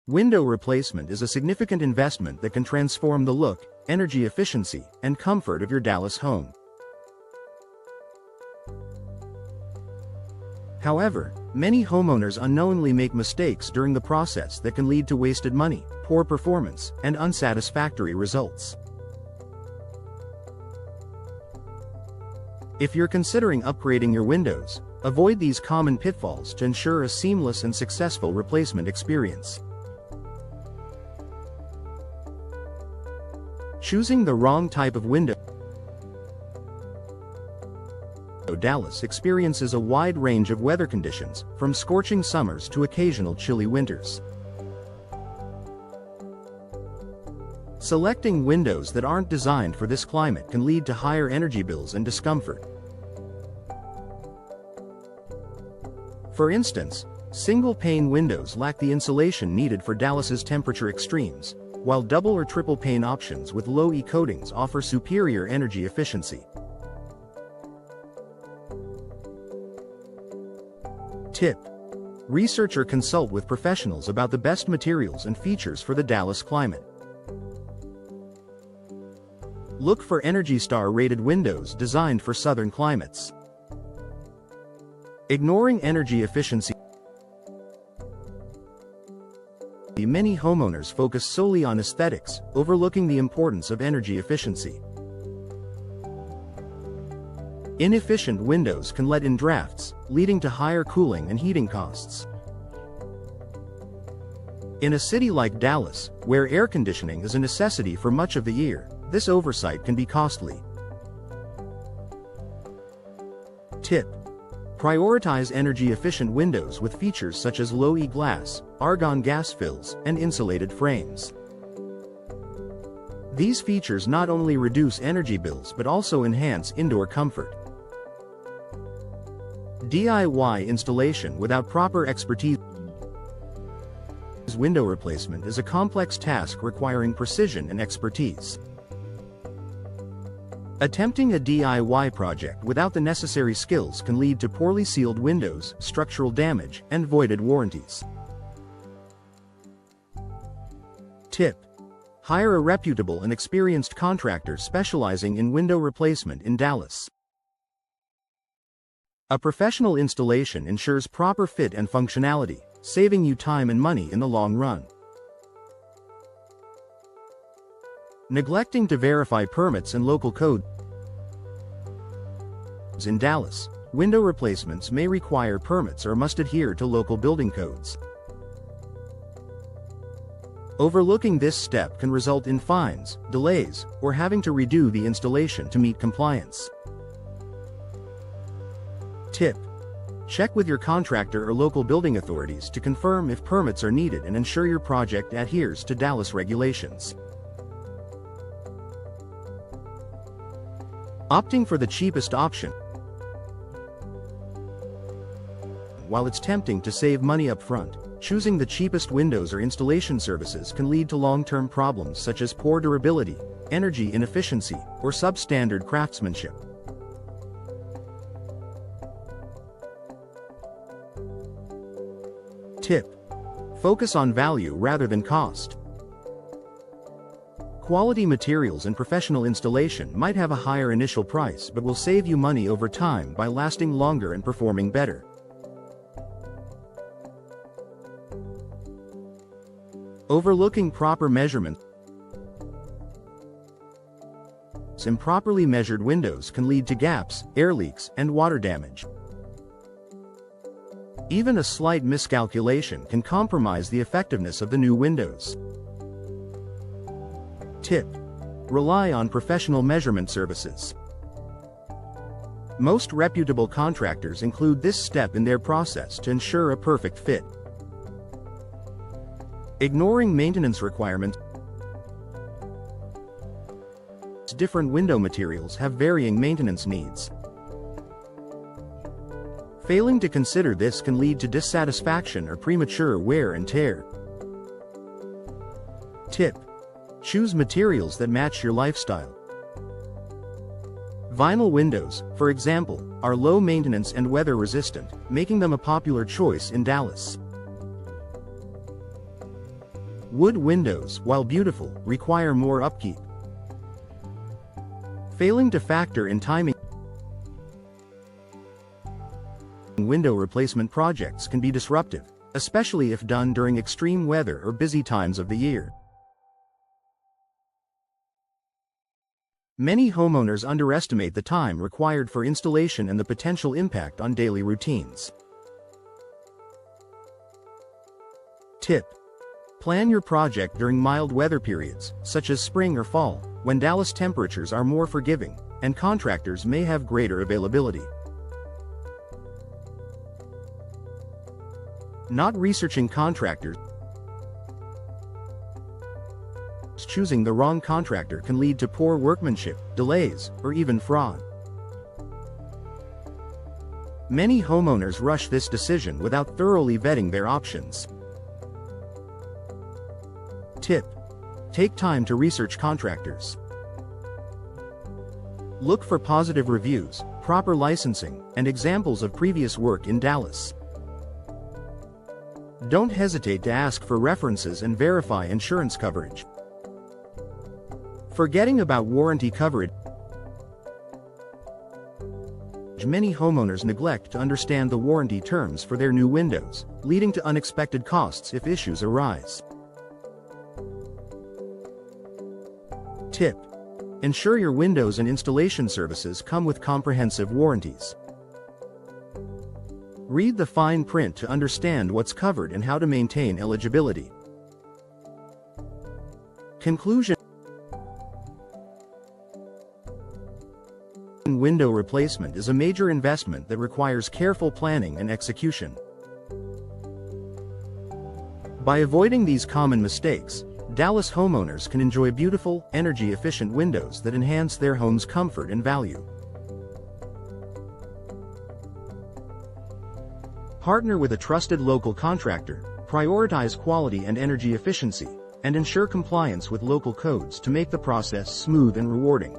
Window replacement is a significant investment that can transform the look, energy efficiency, and comfort of your Dallas home. However, many homeowners unknowingly make mistakes during the process that can lead to wasted money, poor performance, and unsatisfactory results. If you're considering upgrading your windows, avoid these common pitfalls to ensure a seamless and successful replacement experience. Choosing the wrong type of window. Dallas experiences a wide range of weather conditions, from scorching summers to occasional chilly winters. Selecting windows that aren't designed for this climate can lead to higher energy bills and discomfort. For instance, single-pane windows lack the insulation needed for Dallas's temperature extremes, while double or triple pane options with low E coatings offer superior energy efficiency. Tip: research or consult with professionals about the best materials and features for the Dallas climate. Look for Energy Star rated windows designed for southern climates. Ignoring energy efficiency. Many homeowners focus solely on aesthetics, overlooking the importance of energy efficiency. Inefficient windows can let in drafts, leading to higher cooling and heating costs. In a city like Dallas, where air conditioning is a necessity for much of the year, this oversight can be costly. Tip: prioritize energy-efficient windows with features such as low E glass, argon gas fills, and insulated frames. These features not only reduce energy bills but also enhance indoor comfort. DIY installation without proper expertise. Window replacement is a complex task requiring precision and expertise. Attempting a DIY project without the necessary skills can lead to poorly sealed windows, structural damage, and voided warranties. Tip: hire a reputable and experienced contractor specializing in window replacement in Dallas. A professional installation ensures proper fit and functionality, saving you time and money in the long run. Neglecting to verify permits and local code. In Dallas, window replacements may require permits or must adhere to local building codes. Overlooking this step can result in fines, delays, or having to redo the installation to meet compliance. Tip: check with your contractor or local building authorities to confirm if permits are needed and ensure your project adheres to Dallas regulations. Opting for the cheapest option. While it's tempting to save money up front, choosing the cheapest windows or installation services can lead to long-term problems such as poor durability, energy inefficiency, or substandard craftsmanship. Tip: focus on value rather than cost. Quality materials and professional installation might have a higher initial price but will save you money over time by lasting longer and performing better. Overlooking proper measurements. Improperly measured windows can lead to gaps, air leaks, and water damage. Even a slight miscalculation can compromise the effectiveness of the new windows. Tip: rely on professional measurement services. Most reputable contractors include this step in their process to ensure a perfect fit. Ignoring maintenance requirements. Different window materials have varying maintenance needs. Failing to consider this can lead to dissatisfaction or premature wear and tear. Tip: choose materials that match your lifestyle. Vinyl windows, for example, are low maintenance and weather resistant, making them a popular choice in Dallas. Wood windows, while beautiful, require more upkeep. Failing to factor in timing window replacement projects can be disruptive, especially if done during extreme weather or busy times of the year. Many homeowners underestimate the time required for installation and the potential impact on daily routines. Tip: plan your project during mild weather periods, such as spring or fall, when Dallas temperatures are more forgiving, and contractors may have greater availability. Not researching contractors. Choosing the wrong contractor can lead to poor workmanship, delays, or even fraud. Many homeowners rush this decision without thoroughly vetting their options. Tip: take time to research contractors. Look for positive reviews, proper licensing, and examples of previous work in Dallas. Don't hesitate to ask for references and verify insurance coverage. Forgetting about warranty coverage. Many homeowners neglect to understand the warranty terms for their new windows, leading to unexpected costs if issues arise. Tip: ensure your windows and installation services come with comprehensive warranties. Read the fine print to understand what's covered and how to maintain eligibility. Conclusion: window replacement is a major investment that requires careful planning and execution. By avoiding these common mistakes, Dallas homeowners can enjoy beautiful, energy-efficient windows that enhance their home's comfort and value. Partner with a trusted local contractor, prioritize quality and energy efficiency, and ensure compliance with local codes to make the process smooth and rewarding.